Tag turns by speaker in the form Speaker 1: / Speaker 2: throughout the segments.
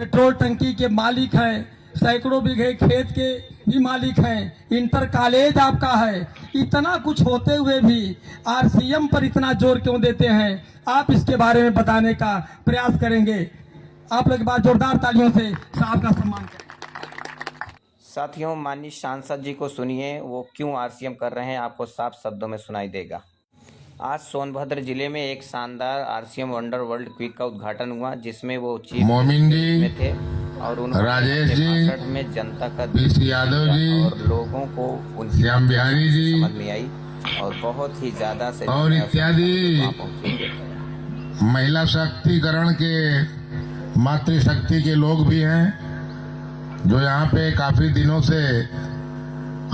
Speaker 1: Petrol टंकी के मालिक हैं, सैकड़ों बीघे खेत के भी मालिक हैं, इंटर कॉलेज आपका है। इतना कुछ होते हुए भी आरसीएम पर इतना जोर क्यों देते हैं? आप इसके बारे में बताने का प्रयास करेंगे। आप लोग बात जोरदार तालियों से साहब का सम्मान करें।
Speaker 2: साथियों, माननीय सांसद जी को सुनिए, वो क्यों आरसीएम कर रहे हैं, आपको साफ शब्दों में सुनाई देगा। आज सोनभद्र जिले में एक शानदार आरसीएम वंडर वर्ल्ड क्विक का उद्घाटन हुआ, जिसमें वो चीफ
Speaker 3: मोमिन जी
Speaker 2: में थे और उन्होंने
Speaker 3: राजेश जी
Speaker 2: में जनता का
Speaker 3: पीसी यादव जी
Speaker 2: और लोगों को उनकी
Speaker 3: श्याम बिहारी जी
Speaker 2: समझ में आई और बहुत ही ज्यादा से
Speaker 3: और इत्यादि महिला शक्तिकरण के मातृशक्ति के लोग भी हैं, जो यहाँ पे काफी दिनों से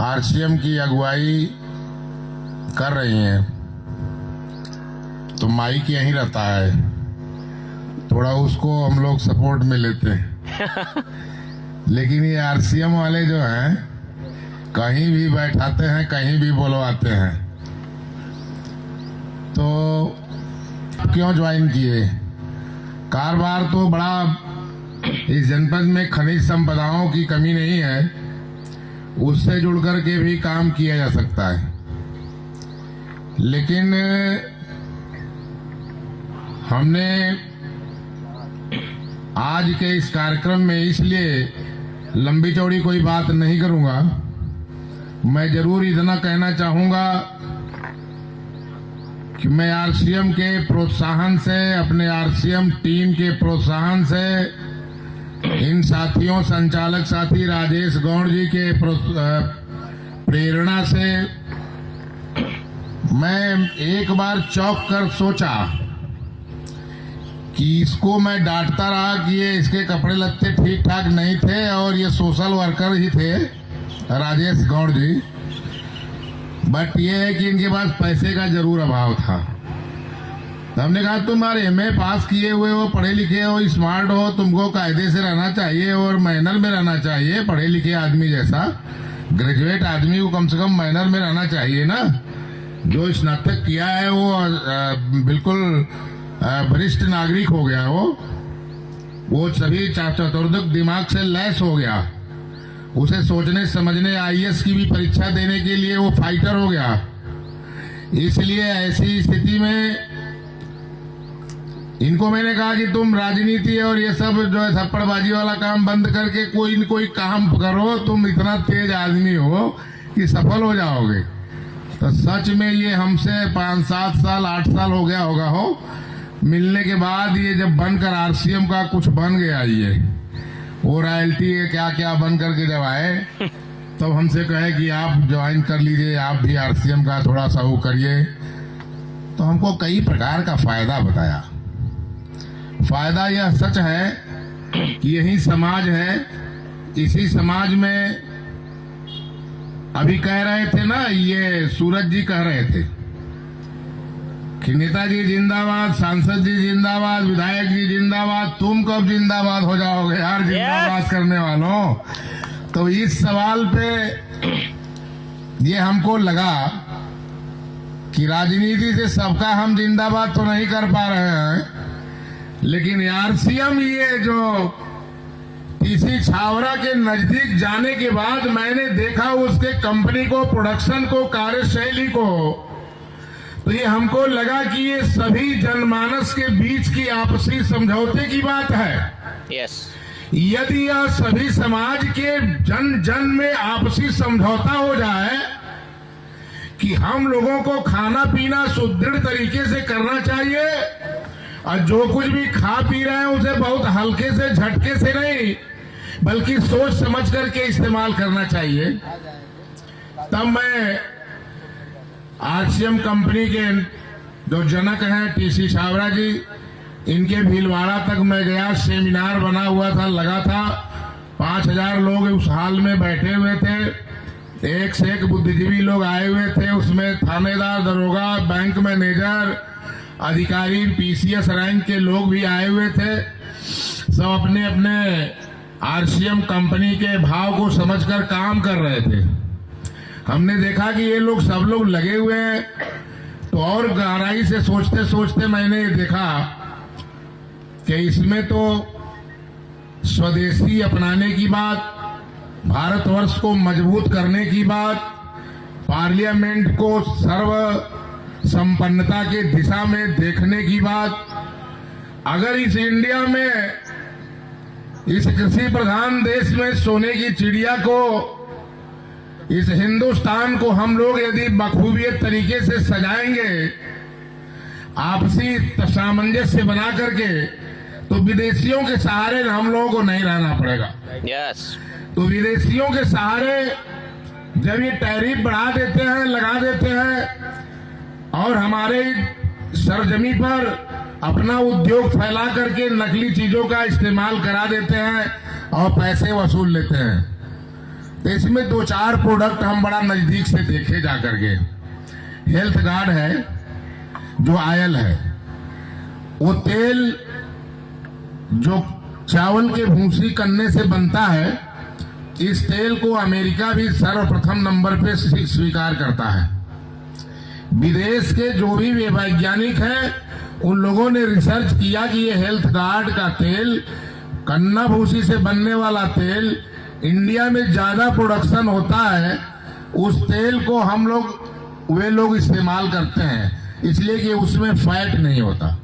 Speaker 3: आरसीएम की अगुवाई कर रही हैं। तो माइक यहीं रहता है, थोड़ा उसको हम लोग सपोर्ट में लेते हैं। लेकिन ये आरसीएम वाले जो हैं, कहीं भी बैठाते हैं, कहीं भी बुलवाते हैं। तो क्यों ज्वाइन किए? कारोबार तो बड़ा, इस जनपद में खनिज संपदाओं की कमी नहीं है, उससे जुड़कर के भी काम किया जा सकता है। लेकिन हमने आज के इस कार्यक्रम में, इसलिए लंबी चौड़ी कोई बात नहीं करूंगा, मैं जरूर इतना कहना चाहूंगा कि मैं आरसीएम के प्रोत्साहन से, अपने आरसीएम टीम के प्रोत्साहन से, इन साथियों, संचालक साथी राजेश गौड़ जी के प्रेरणा से मैं एक बार चौंक कर सोचा कि इसको मैं डांटता रहा कि ये, इसके कपड़े लत्ते ठीक ठाक नहीं थे और ये सोशल वर्कर ही थे, राजेश गौड़ जी। बट ये है कि इनके पास पैसे का जरूर अभाव था। तो हमने कहा, तुम्हारे एमए पास किए हुए हो, पढ़े लिखे हो, स्मार्ट हो, तुमको कायदे से रहना चाहिए और मैनर में रहना चाहिए। पढ़े लिखे आदमी जैसा ग्रेजुएट आदमी को कम से कम मैनर में रहना चाहिए ना। जो स्नातक किया है वो बिल्कुल वरिष्ठ नागरिक हो गया, वो सभी चतुर्दक दिमाग से लैस हो गया। उसे सोचने समझने, आईएएस की भी परीक्षा देने के लिए वो फाइटर हो गया। इसलिए ऐसी स्थिति में इनको मैंने कहा कि तुम राजनीति और ये सब जो है थप्पड़बाजी वाला काम बंद करके कोई न कोई काम करो, तुम इतना तेज आदमी हो कि सफल हो जाओगे। तो सच में ये हमसे 5, 7 साल, 8 साल हो गया होगा मिलने के बाद, ये जब बनकर आरसीएम का कुछ बन गया, ये वो रॉयल्टी क्या क्या बन करके जब आए, तब हमसे कहे कि आप ज्वाइन कर लीजिए, आप भी आरसीएम का थोड़ा सा वो करिए। तो हमको कई प्रकार का फायदा बताया। फायदा यह सच है कि यही समाज है, इसी समाज में अभी कह रहे थे ना, ये सूरज जी कह रहे थे कि नेताजी जिंदाबाद, सांसद जी जिंदाबाद, विधायक जी जिंदाबाद, तुम कब जिंदाबाद हो जाओगे यार, जिंदाबाद करने वालों। तो इस सवाल पे ये हमको लगा कि राजनीति से सबका हम जिंदाबाद तो नहीं कर पा रहे हैं, लेकिन आरसीएम, ये जो पीसी छावरा के नजदीक जाने के बाद मैंने देखा उसके कंपनी को, प्रोडक्शन को, कार्यशैली को, तो ये हमको लगा कि ये सभी जनमानस के बीच की आपसी समझौते की बात है।
Speaker 2: यस।
Speaker 3: यदि यह सभी समाज के जन जन में आपसी समझौता हो जाए कि हम लोगों को खाना पीना सुदृढ़ तरीके से करना चाहिए और जो कुछ भी खा पी रहे हैं उसे बहुत हल्के से, झटके से नहीं, बल्कि सोच समझ करके इस्तेमाल करना चाहिए। तब मैं आरसीएम कंपनी के जो जनक हैं पीसी छावरा जी, इनके भीलवाड़ा तक मैं गया। सेमिनार बना हुआ था, लगा था, 5000 लोग उस हाल में बैठे हुए थे। एक से एक बुद्धिजीवी लोग आए हुए थे, उसमें थानेदार, दरोगा, बैंक मैनेजर, अधिकारी, पीसीएस रैंक के लोग भी आए हुए थे। सब अपने अपने आरसीएम कंपनी के भाव को समझकर काम कर रहे थे। हमने देखा कि ये लोग सब लोग लगे हुए हैं, तो और गहराई से सोचते सोचते मैंने देखा कि इसमें तो स्वदेशी अपनाने की बात, भारतवर्ष को मजबूत करने की बात, पार्लियामेंट को सर्व संपन्नता के दिशा में देखने की बात। अगर इस इंडिया में, इस कृषि प्रधान देश में सोने की चिड़िया को, इस हिंदुस्तान को हम लोग यदि बखूबियत तरीके से सजाएंगे, आपसी सामंजस्य बना करके, तो विदेशियों के सहारे हम लोगों को नहीं रहना पड़ेगा।
Speaker 2: यस।
Speaker 3: तो विदेशियों के सहारे जब ये टैरिफ बढ़ा देते हैं, लगा देते हैं और हमारे सरजमी पर अपना उद्योग फैला करके नकली चीजों का इस्तेमाल करा देते हैं और पैसे वसूल लेते हैं, तो इसमें 2-4 प्रोडक्ट हम बड़ा नजदीक से देखे जा करके। हेल्थ गार्ड है, जो ऑयल है, वो तेल जो चावल के भूसी करने से बनता है, इस तेल को अमेरिका भी सर्वप्रथम नंबर पे स्वीकार करता है। विदेश के जो भी वैज्ञानिक हैं, उन लोगों ने रिसर्च किया कि ये हेल्थ गार्ड का तेल, कन्ना भूसी से बनने वाला तेल, इंडिया में ज्यादा प्रोडक्शन होता है। उस तेल को हम लोग, वे लोग इस्तेमाल करते हैं, इसलिए कि उसमें फैट नहीं होता।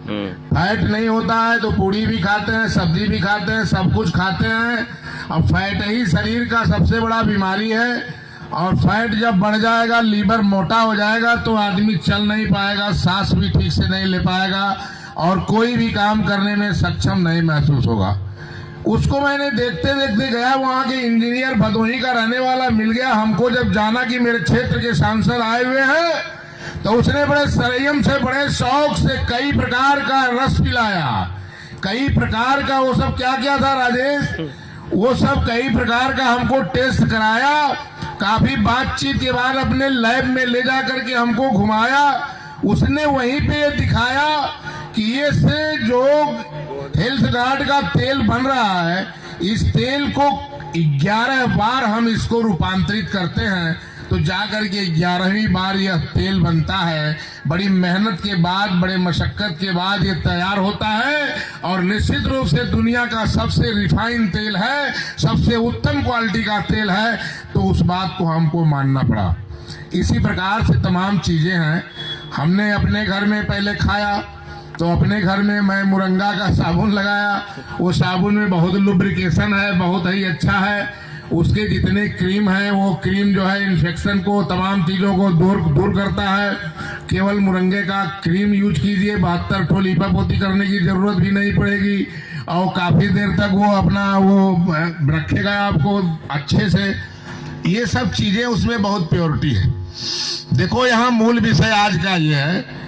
Speaker 3: फैट नहीं होता है तो पूड़ी भी खाते हैं, सब्जी भी खाते हैं, सब कुछ खाते हैं। अब फैट ही शरीर का सबसे बड़ा बीमारी है, और फैट जब बढ़ जाएगा, लीवर मोटा हो जाएगा, तो आदमी चल नहीं पाएगा, सांस भी ठीक से नहीं ले पाएगा और कोई भी काम करने में सक्षम नहीं महसूस होगा। उसको मैंने देखते देखते गया, वहां के इंजीनियर भदोही का रहने वाला मिल गया हमको। जब जाना कि मेरे क्षेत्र के सांसद आए हुए हैं, तो उसने बड़े संयम से, बड़े शौक से कई प्रकार का रस पिलाया। कई प्रकार का, वो सब क्या क्या था राजेश, वो सब कई प्रकार का हमको टेस्ट कराया। काफी बातचीत के बाद अपने लैब में ले जा करके हमको घुमाया। उसने वहीं पे ये दिखाया कि ये से जो हेल्थ गार्ड का तेल बन रहा है, इस तेल को 11 बार हम इसको रूपांतरित करते हैं, तो जाकर के 11वीं बार यह तेल बनता है। बड़ी मेहनत के बाद, बड़े मशक्कत के बाद ये तैयार होता है, और निश्चित रूप से दुनिया का सबसे रिफाइंड तेल है, सबसे उत्तम क्वालिटी का तेल है। तो उस बात को हमको मानना पड़ा। इसी प्रकार से तमाम चीजें हैं। हमने अपने घर में पहले खाया, तो अपने घर में मैं मुरंगा का साबुन लगाया। वो साबुन में बहुत लुब्रिकेशन है, बहुत ही अच्छा है। उसके जितने क्रीम है, वो क्रीम जो है इन्फेक्शन को, तमाम चीजों को दूर करता है। केवल मुरंगे का क्रीम यूज कीजिए, 72 ठो लीपापोती करने की जरूरत भी नहीं पड़ेगी, और काफी देर तक वो अपना वो रखेगा आपको अच्छे से। ये सब चीजें उसमें बहुत प्योरिटी है। देखो, यहाँ मूल विषय आज का ये है